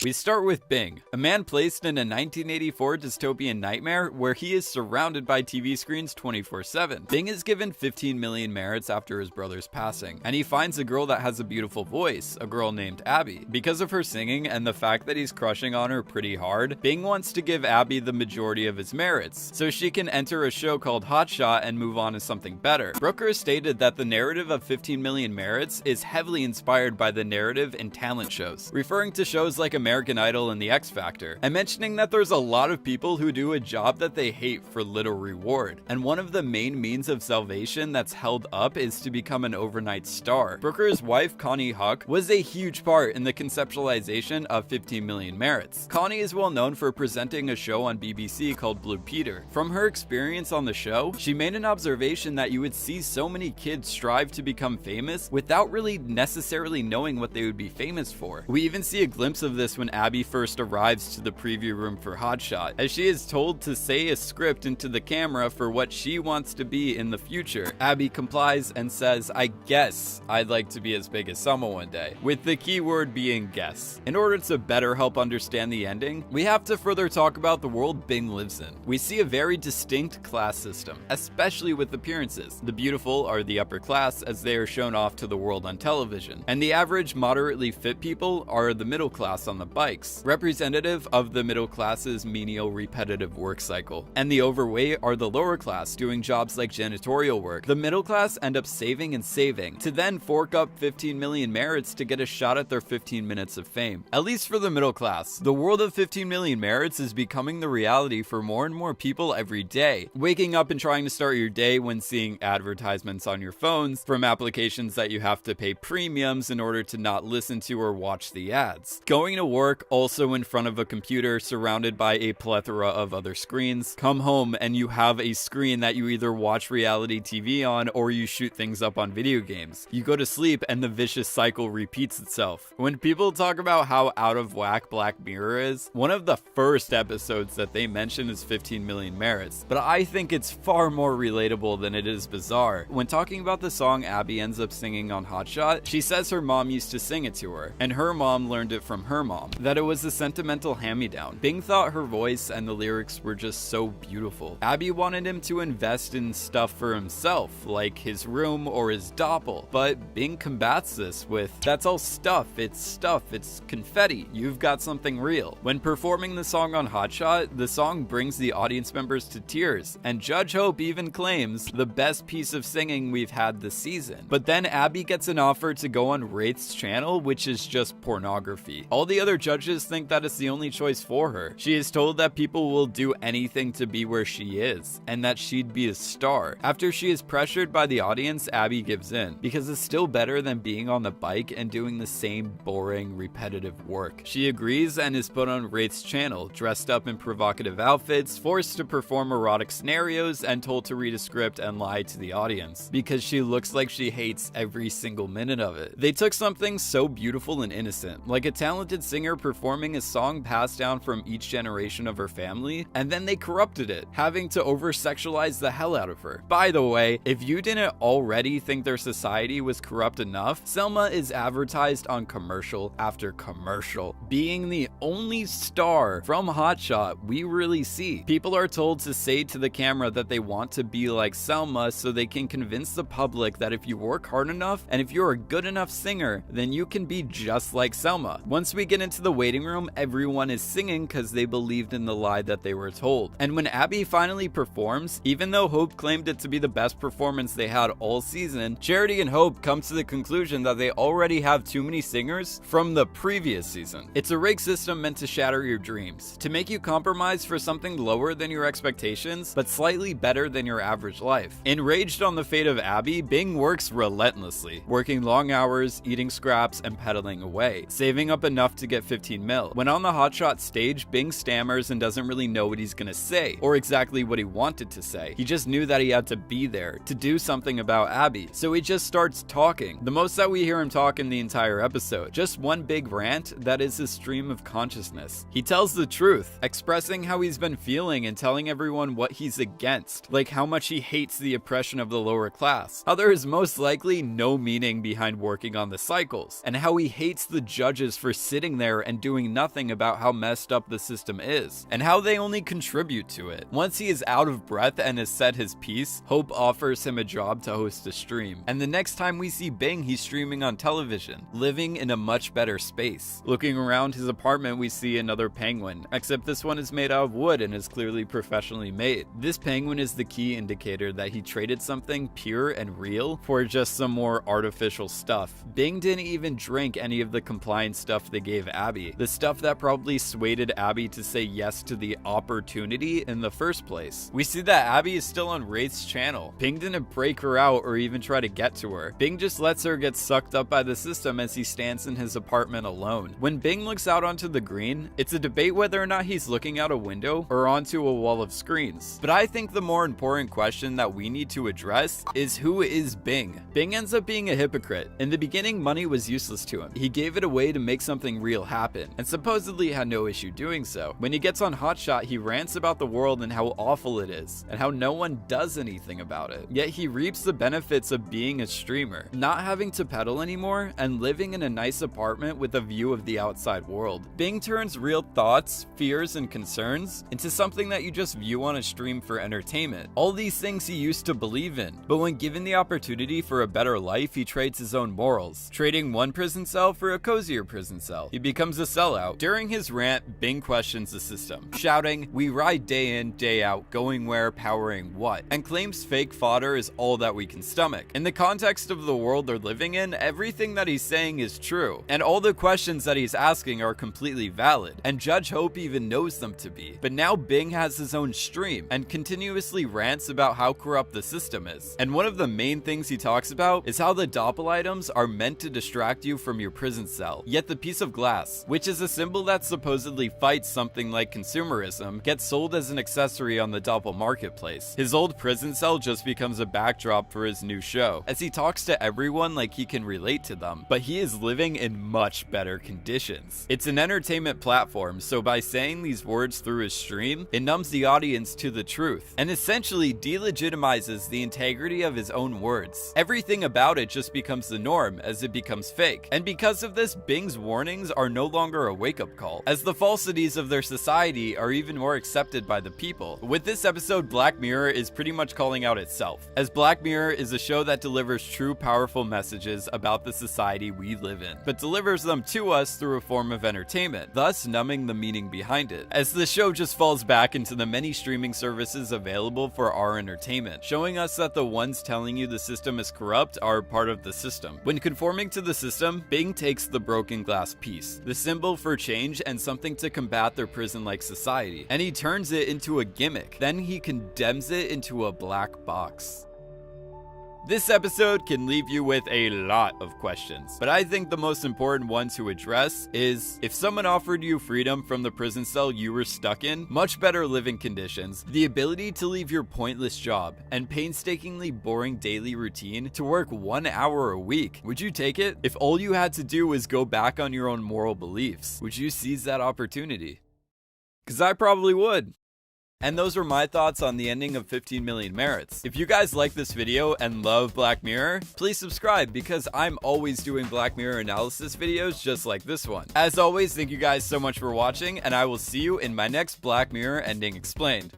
We start with Bing, a man placed in a 1984 dystopian nightmare where he is surrounded by TV screens 24/7. Bing is given 15 million merits after his brother's passing, and he finds a girl that has a beautiful voice, a girl named Abby. Because of her singing and the fact that he's crushing on her pretty hard, Bing wants to give Abby the majority of his merits, so she can enter a show called Hot Shot and move on to something better. Brooker stated that the narrative of 15 million merits is heavily inspired by the narrative in talent shows, referring to shows like American Idol and The X Factor, and mentioning that there's a lot of people who do a job that they hate for little reward, and one of the main means of salvation that's held up is to become an overnight star. Brooker's wife, Connie Huck, was a huge part in the conceptualization of 15 million merits. Connie is well known for presenting a show on BBC called Blue Peter. From her experience on the show, she made an observation that you would see so many kids strive to become famous without really necessarily knowing what they would be famous for. We even see a glimpse of this when Abby first arrives to the preview room for Hot Shot, as she is told to say a script into the camera for what she wants to be in the future. Abby complies and says, "I guess I'd like to be as big as Selma one day," with the key word being guess. In order to better help understand the ending, we have to further talk about the world Bing lives in. We see a very distinct class system, especially with appearances. The beautiful are the upper class as they are shown off to the world on television, and the average moderately fit people are the middle class on the bikes, representative of the middle class's menial repetitive work cycle. And the overweight are the lower class doing jobs like janitorial work. The middle class end up saving and saving to then fork up 15 million merits to get a shot at their 15 minutes of fame. At least for the middle class, the world of 15 million merits is becoming the reality for more and more people every day. Waking up and trying to start your day when seeing advertisements on your phones from applications that you have to pay premiums in order to not listen to or watch the ads. Going to work also in front of a computer surrounded by a plethora of other screens. Come home and you have a screen that you either watch reality TV on or you shoot things up on video games. You go to sleep and the vicious cycle repeats itself. When people talk about how out of whack Black Mirror is, one of the first episodes that they mention is 15 million merits, but I think it's far more relatable than it is bizarre. When talking about the song Abby ends up singing on Hot Shot, she says her mom used to sing it to her, and her mom learned it from her mom, that it was a sentimental hand-me-down. Bing thought her voice and the lyrics were just so beautiful. Abby wanted him to invest in stuff for himself, like his room or his doppel, but Bing combats this with, "That's all stuff, it's confetti, you've got something real." When performing the song on Hot Shot, the song brings the audience members to tears, and Judge Hope even claims the best piece of singing we've had this season. But then Abby gets an offer to go on Wraith's channel, which is just pornography. All the other judges think that it's the only choice for her. She is told that people will do anything to be where she is, and that she'd be a star. After she is pressured by the audience, Abby gives in, because it's still better than being on the bike and doing the same boring, repetitive work. She agrees and is put on Wraith's channel, dressed up in provocative outfits, forced to perform erotic scenarios, and told to read a script and lie to the audience, because she looks like she hates every single minute of it. They took something so beautiful and innocent, like a talented singer performing a song passed down from each generation of her family, and then they corrupted it, having to over-sexualize the hell out of her. By the way, if you didn't already think their society was corrupt enough, Selma is advertised on commercial after commercial, being the only star from Hot Shot we really see. People are told to say to the camera that they want to be like Selma so they can convince the public that if you work hard enough and if you're a good enough singer, then you can be just like Selma. Once we get into the waiting room, everyone is singing because they believed in the lie that they were told. And when Abby finally performs, even though Hope claimed it to be the best performance they had all season, Charity and Hope come to the conclusion that they already have too many singers from the previous season. It's a rigged system meant to shatter your dreams, to make you compromise for something lower than your expectations, but slightly better than your average life. Enraged on the fate of Abby, Bing works relentlessly, working long hours, eating scraps, and pedaling away, saving up enough to get 15 mil. When on the Hot Shot stage, Bing stammers and doesn't really know what he's gonna say, or exactly what he wanted to say. He just knew that he had to be there, to do something about Abby, so he just starts talking. The most that we hear him talk in the entire episode. Just one big rant that is his stream of consciousness. He tells the truth, expressing how he's been feeling and telling everyone what he's against, like how much he hates the oppression of the lower class, how there is most likely no meaning behind working on the cycles, and how he hates the judges for sitting there there and doing nothing about how messed up the system is, and how they only contribute to it. Once he is out of breath and has said his piece, Hope offers him a job to host a stream. And the next time we see Bing, he's streaming on television, living in a much better space. Looking around his apartment, we see another penguin, except this one is made out of wood and is clearly professionally made. This penguin is the key indicator that he traded something pure and real for just some more artificial stuff. Bing didn't even drink any of the compliance stuff they gave Abby, the stuff that probably swayed Abby to say yes to the opportunity in the first place. We see that Abby is still on Wraith's channel. Bing didn't break her out or even try to get to her. Bing just lets her get sucked up by the system as he stands in his apartment alone. When Bing looks out onto the green, it's a debate whether or not he's looking out a window or onto a wall of screens. But I think the more important question that we need to address is, who is Bing? Bing ends up being a hypocrite. In the beginning, money was useless to him. He gave it away to make something real happen, and supposedly had no issue doing so. When he gets on Hotshot, he rants about the world and how awful it is, and how no one does anything about it. Yet he reaps the benefits of being a streamer, not having to pedal anymore, and living in a nice apartment with a view of the outside world. Bing turns real thoughts, fears, and concerns into something that you just view on a stream for entertainment. All these things he used to believe in, but when given the opportunity for a better life, he trades his own morals, trading one prison cell for a cozier prison cell. He becomes a sellout. During his rant, Bing questions the system, shouting, "We ride day in, day out, going where, powering what," and claims fake fodder is all that we can stomach. In the context of the world they're living in, everything that he's saying is true, and all the questions that he's asking are completely valid, and Judge Hope even knows them to be. But now Bing has his own stream, and continuously rants about how corrupt the system is. And one of the main things he talks about is how the Doppel items are meant to distract you from your prison cell. Yet the piece of glass, which is a symbol that supposedly fights something like consumerism, gets sold as an accessory on the Doppel marketplace. His old prison cell just becomes a backdrop for his new show, as he talks to everyone like he can relate to them, but he is living in much better conditions. It's an entertainment platform, so by saying these words through his stream, it numbs the audience to the truth, and essentially delegitimizes the integrity of his own words. Everything about it just becomes the norm as it becomes fake, and because of this, Bing's warnings are no longer a wake-up call, as the falsities of their society are even more accepted by the people. With this episode, Black Mirror is pretty much calling out itself, as Black Mirror is a show that delivers true powerful messages about the society we live in, but delivers them to us through a form of entertainment, thus numbing the meaning behind it, as the show just falls back into the many streaming services available for our entertainment, showing us that the ones telling you the system is corrupt are part of the system. When conforming to the system, Bing takes the broken glass piece, the symbol for change and something to combat their prison-like society, and he turns it into a gimmick. Then he condemns it into a black box. This episode can leave you with a lot of questions, but I think the most important one to address is, if someone offered you freedom from the prison cell you were stuck in, much better living conditions, the ability to leave your pointless job and painstakingly boring daily routine to work 1 hour a week, would you take it? If all you had to do was go back on your own moral beliefs, would you seize that opportunity? 'Cause I probably would. And those are my thoughts on the ending of 15 Million Merits. If you guys like this video and love Black Mirror, please subscribe, because I'm always doing Black Mirror analysis videos just like this one. As always, thank you guys so much for watching, and I will see you in my next Black Mirror ending explained.